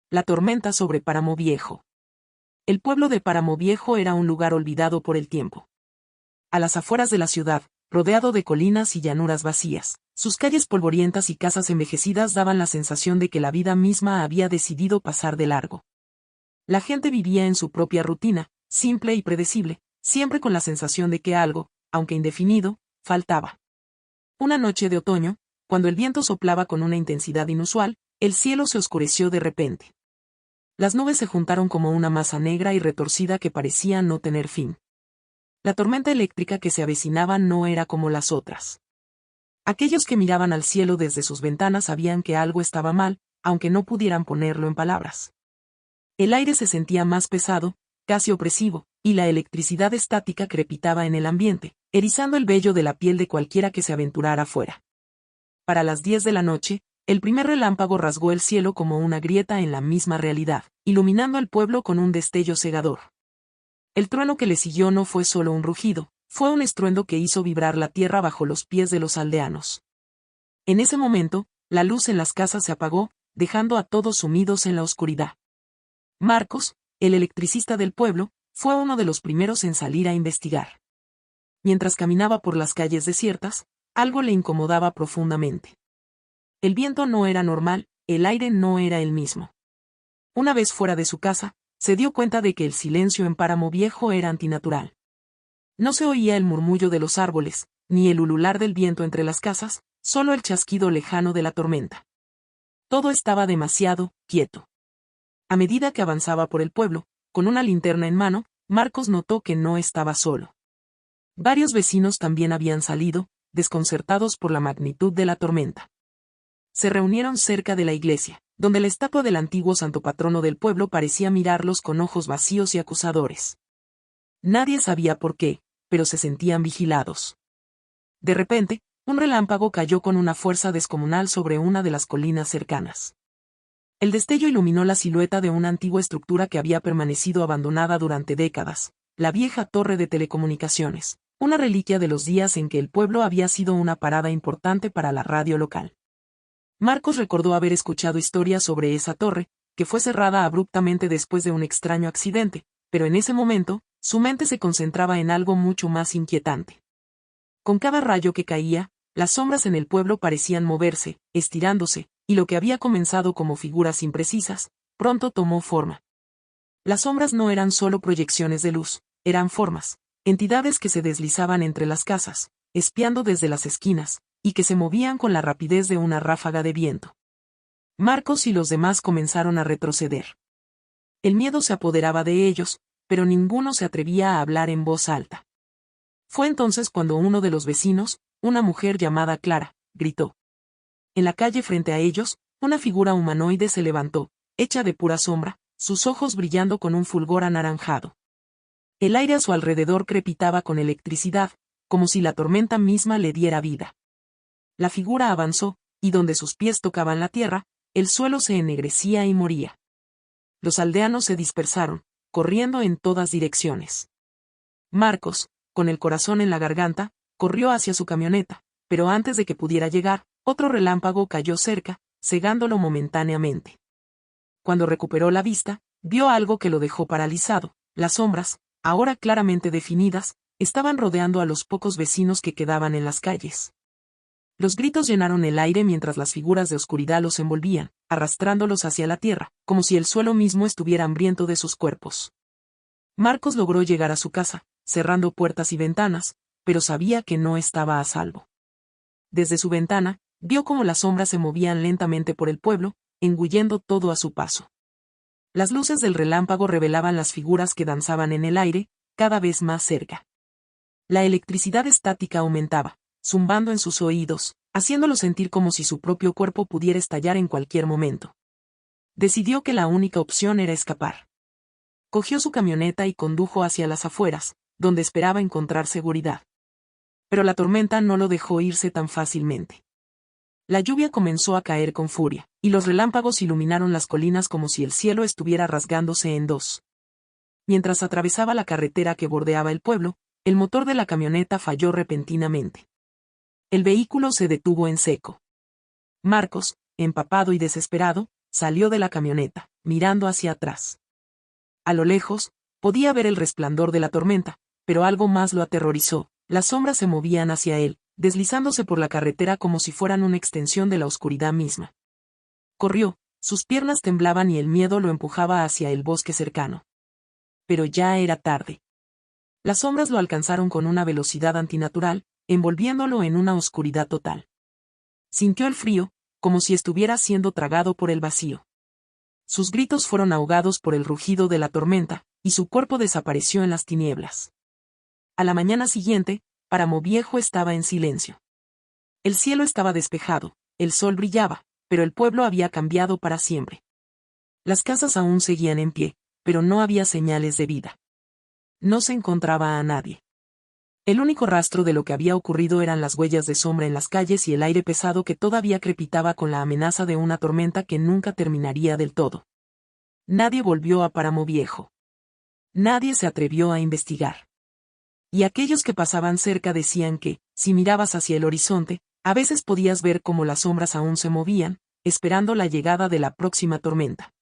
La tormenta sobre Páramo Viejo. El pueblo de Páramo Viejo era un lugar olvidado por el tiempo. A las afueras de la ciudad, rodeado de colinas y llanuras vacías, sus calles polvorientas y casas envejecidas daban la sensación de que la vida misma había decidido pasar de largo. La gente vivía en su propia rutina, simple y predecible, siempre con la sensación de que algo, aunque indefinido, faltaba. Una noche de otoño, cuando el viento soplaba con una intensidad inusual, el cielo se oscureció de repente. Las nubes se juntaron como una masa negra y retorcida que parecía no tener fin. La tormenta eléctrica que se avecinaba no era como las otras. Aquellos que miraban al cielo desde sus ventanas sabían que algo estaba mal, aunque no pudieran ponerlo en palabras. El aire se sentía más pesado, casi opresivo, y la electricidad estática crepitaba en el ambiente, erizando el vello de la piel de cualquiera que se aventurara afuera. Para las 10 de la noche, el primer relámpago rasgó el cielo como una grieta en la misma realidad, iluminando el pueblo con un destello cegador. El trueno que le siguió no fue solo un rugido, fue un estruendo que hizo vibrar la tierra bajo los pies de los aldeanos. En ese momento, la luz en las casas se apagó, dejando a todos sumidos en la oscuridad. Marcos, el electricista del pueblo, fue uno de los primeros en salir a investigar. Mientras caminaba por las calles desiertas, algo le incomodaba profundamente. El viento no era normal, el aire no era el mismo. Una vez fuera de su casa, se dio cuenta de que el silencio en Páramo Viejo era antinatural. No se oía el murmullo de los árboles, ni el ulular del viento entre las casas, solo el chasquido lejano de la tormenta. Todo estaba demasiado quieto. A medida que avanzaba por el pueblo, con una linterna en mano, Marcos notó que no estaba solo. Varios vecinos también habían salido, desconcertados por la magnitud de la tormenta. Se reunieron cerca de la iglesia, donde la estatua del antiguo santo patrono del pueblo parecía mirarlos con ojos vacíos y acusadores. Nadie sabía por qué, pero se sentían vigilados. De repente, un relámpago cayó con una fuerza descomunal sobre una de las colinas cercanas. El destello iluminó la silueta de una antigua estructura que había permanecido abandonada durante décadas, la vieja torre de telecomunicaciones, una reliquia de los días en que el pueblo había sido una parada importante para la radio local. Marcos recordó haber escuchado historias sobre esa torre, que fue cerrada abruptamente después de un extraño accidente, pero en ese momento, su mente se concentraba en algo mucho más inquietante. Con cada rayo que caía, las sombras en el pueblo parecían moverse, estirándose, y lo que había comenzado como figuras imprecisas, pronto tomó forma. Las sombras no eran solo proyecciones de luz, eran formas, entidades que se deslizaban entre las casas, espiando desde las esquinas, y que se movían con la rapidez de una ráfaga de viento. Marcos y los demás comenzaron a retroceder. El miedo se apoderaba de ellos, pero ninguno se atrevía a hablar en voz alta. Fue entonces cuando uno de los vecinos, una mujer llamada Clara, gritó. En la calle frente a ellos, una figura humanoide se levantó, hecha de pura sombra, sus ojos brillando con un fulgor anaranjado. El aire a su alrededor crepitaba con electricidad, como si la tormenta misma le diera vida. La figura avanzó, y donde sus pies tocaban la tierra, el suelo se ennegrecía y moría. Los aldeanos se dispersaron, corriendo en todas direcciones. Marcos, con el corazón en la garganta, corrió hacia su camioneta, pero antes de que pudiera llegar, otro relámpago cayó cerca, cegándolo momentáneamente. Cuando recuperó la vista, vio algo que lo dejó paralizado. Las sombras, ahora claramente definidas, estaban rodeando a los pocos vecinos que quedaban en las calles. Los gritos llenaron el aire mientras las figuras de oscuridad los envolvían, arrastrándolos hacia la tierra, como si el suelo mismo estuviera hambriento de sus cuerpos. Marcos logró llegar a su casa, cerrando puertas y ventanas, pero sabía que no estaba a salvo. Desde su ventana, vio cómo las sombras se movían lentamente por el pueblo, engullendo todo a su paso. Las luces del relámpago revelaban las figuras que danzaban en el aire, cada vez más cerca. La electricidad estática aumentaba, zumbando en sus oídos, haciéndolo sentir como si su propio cuerpo pudiera estallar en cualquier momento. Decidió que la única opción era escapar. Cogió su camioneta y condujo hacia las afueras, donde esperaba encontrar seguridad. Pero la tormenta no lo dejó irse tan fácilmente. La lluvia comenzó a caer con furia, y los relámpagos iluminaron las colinas como si el cielo estuviera rasgándose en dos. Mientras atravesaba la carretera que bordeaba el pueblo, el motor de la camioneta falló repentinamente. El vehículo se detuvo en seco. Marcos, empapado y desesperado, salió de la camioneta, mirando hacia atrás. A lo lejos, podía ver el resplandor de la tormenta, pero algo más lo aterrorizó. Las sombras se movían hacia él, deslizándose por la carretera como si fueran una extensión de la oscuridad misma. Corrió, sus piernas temblaban y el miedo lo empujaba hacia el bosque cercano. Pero ya era tarde. Las sombras lo alcanzaron con una velocidad antinatural, envolviéndolo en una oscuridad total. Sintió el frío, como si estuviera siendo tragado por el vacío. Sus gritos fueron ahogados por el rugido de la tormenta, y su cuerpo desapareció en las tinieblas. A la mañana siguiente, Páramo Viejo estaba en silencio. El cielo estaba despejado, el sol brillaba, pero el pueblo había cambiado para siempre. Las casas aún seguían en pie, pero no había señales de vida. No se encontraba a nadie. El único rastro de lo que había ocurrido eran las huellas de sombra en las calles y el aire pesado que todavía crepitaba con la amenaza de una tormenta que nunca terminaría del todo. Nadie volvió a Páramo Viejo. Nadie se atrevió a investigar. Y aquellos que pasaban cerca decían que, si mirabas hacia el horizonte, a veces podías ver cómo las sombras aún se movían, esperando la llegada de la próxima tormenta.